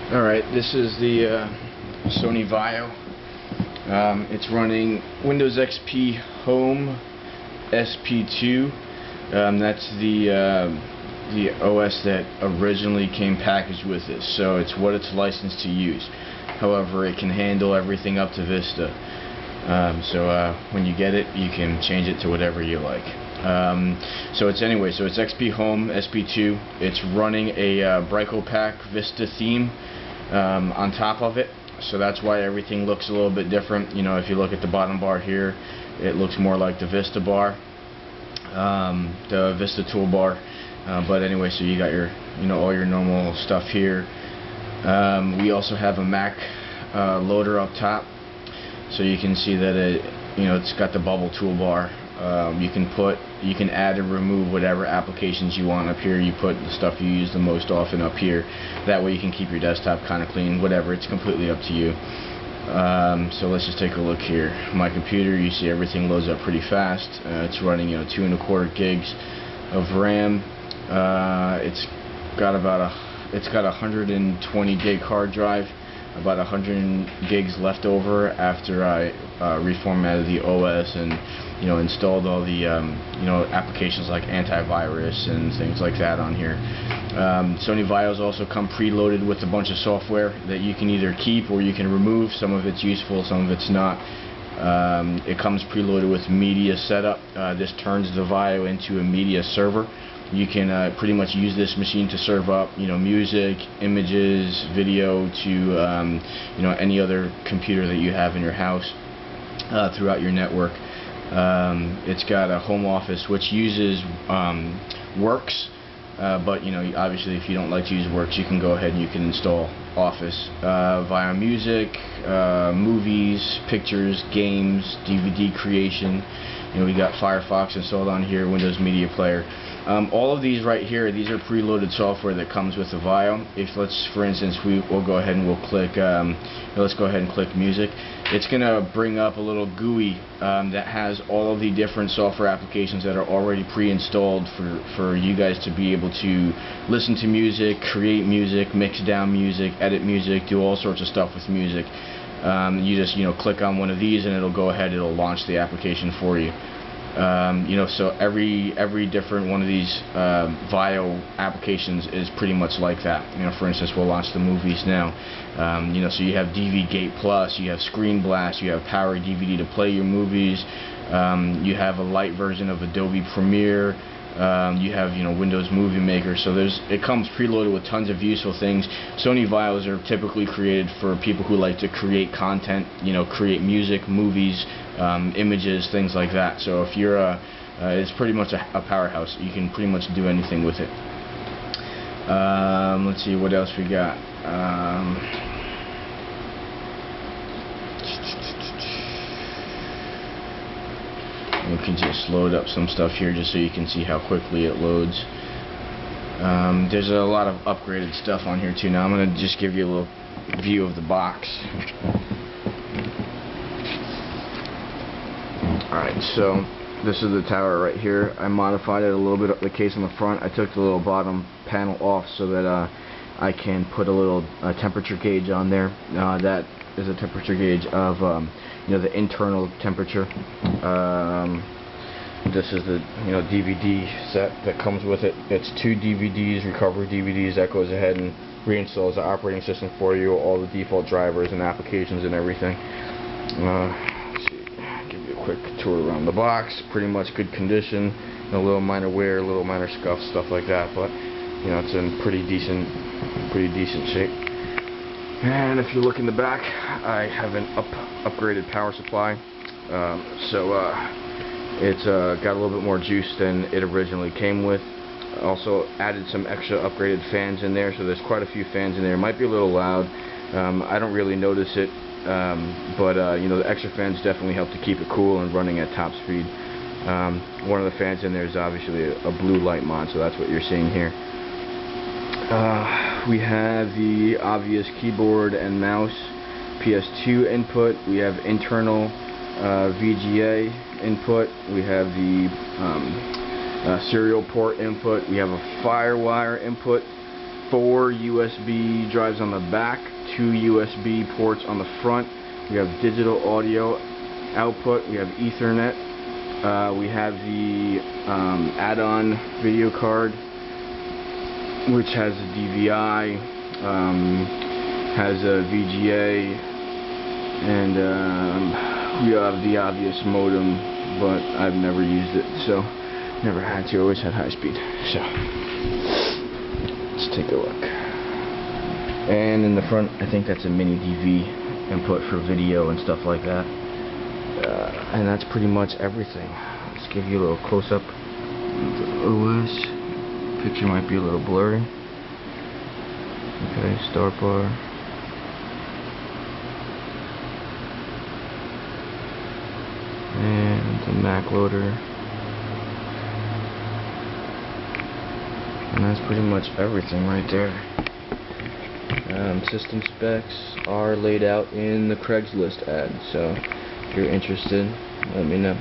Alright, this is the Sony Vaio. It's running Windows XP Home SP2. That's the OS that originally came packaged with it, so it's what it's licensed to use. However, it can handle everything up to Vista. When you get it, you can change it to whatever you like. So it's XP Home SP2. It's running a BricoPack Vista theme on top of it, so that's why everything looks a little bit different. You know, if you look at the bottom bar here, it looks more like the Vista bar, the Vista toolbar. But anyway, so you got your, all your normal stuff here. We also have a Mac loader up top, so you can see that it's got the bubble toolbar. You can add and remove whatever applications you want up here. You put the stuff you use the most often up here. That way you can keep your desktop kind of clean, whatever. It's completely up to you. So let's just take a look here. My computer, you see everything loads up pretty fast. It's running 2¼ gigs of RAM. It's got a 120 gig hard drive, about 100 gigs left over after I reformatted the OS and installed all the applications like antivirus and things like that on here. Sony Vaios also come preloaded with a bunch of software that you can either keep or you can remove. Some of it's useful, some of it's not. It comes preloaded with media setup. This turns the Vaio into a media server. You can pretty much use this machine to serve up, music, images, video to, any other computer that you have in your house throughout your network. It's got a home office which uses Works, but obviously if you don't like to use Works, you can go ahead and you can install Office via music, movies, pictures, games, DVD creation. We got Firefox installed on here, Windows Media Player. All of these right here, these are preloaded software that comes with the Vaio. For instance, we'll go ahead and we'll click, let's go ahead and click music. It's going to bring up a little GUI that has all of the different software applications that are already pre-installed for you guys to be able to listen to music, create music, mix down music, edit music, do all sorts of stuff with music. You just click on one of these and it'll go ahead, it'll launch the application for you. So every different one of these Vaio applications is pretty much like that. For instance, we'll launch the movies now. So you have DV Gate Plus, you have Screen Blast, you have Power DVD to play your movies. You have a light version of Adobe Premiere. You have Windows Movie Maker. So it comes preloaded with tons of useful things. Sony Vaios are typically created for people who like to create content, create music, movies, images, things like that. So if you're it's pretty much a powerhouse. You can pretty much do anything with it. Let's see what else we got. We can just load up some stuff here just so you can see how quickly it loads. There's a lot of upgraded stuff on here too. Now I'm going to just give you a little view of the box. Alright, so this is the tower right here. I modified it a little bit up the case on the front. I took the little bottom panel off so that I can put a little temperature gauge on there. That is a temperature gauge of the internal temperature. This is the DVD set that comes with it. It's 2 DVDs, recovery DVDs, that goes ahead and reinstalls the operating system for you, all the default drivers and applications and everything. Let's see, give you a quick tour around the box. Pretty much good condition. A little minor wear, a little minor scuff, stuff like that, but it's in pretty decent shape. And if you look in the back, I have an upgraded power supply. It's got a little bit more juice than it originally came with. Also added some extra upgraded fans in there, so there's quite a few fans in there. It might be a little loud. I don't really notice it, but the extra fans definitely help to keep it cool and running at top speed. One of the fans in there is obviously a blue light mod, so that's what you're seeing here. We have the obvious keyboard and mouse, PS2 input. We have internal VGA input. We have the serial port input. We have a FireWire input. 4 USB drives on the back, 2 USB ports on the front. We have digital audio output, we have Ethernet, we have the add-on video card, which has a DVI, has a VGA, and we have the obvious modem, but I've never used it, so never had to. Always had high speed. So let's take a look. And in the front, I think that's a mini DV input for video and stuff like that. And that's pretty much everything. Let's give you a little close-up of the OS. Picture might be a little blurry. Okay, start bar. And the Mac loader. And that's pretty much everything right there. System specs are laid out in the Craigslist ad, so if you're interested, let me know.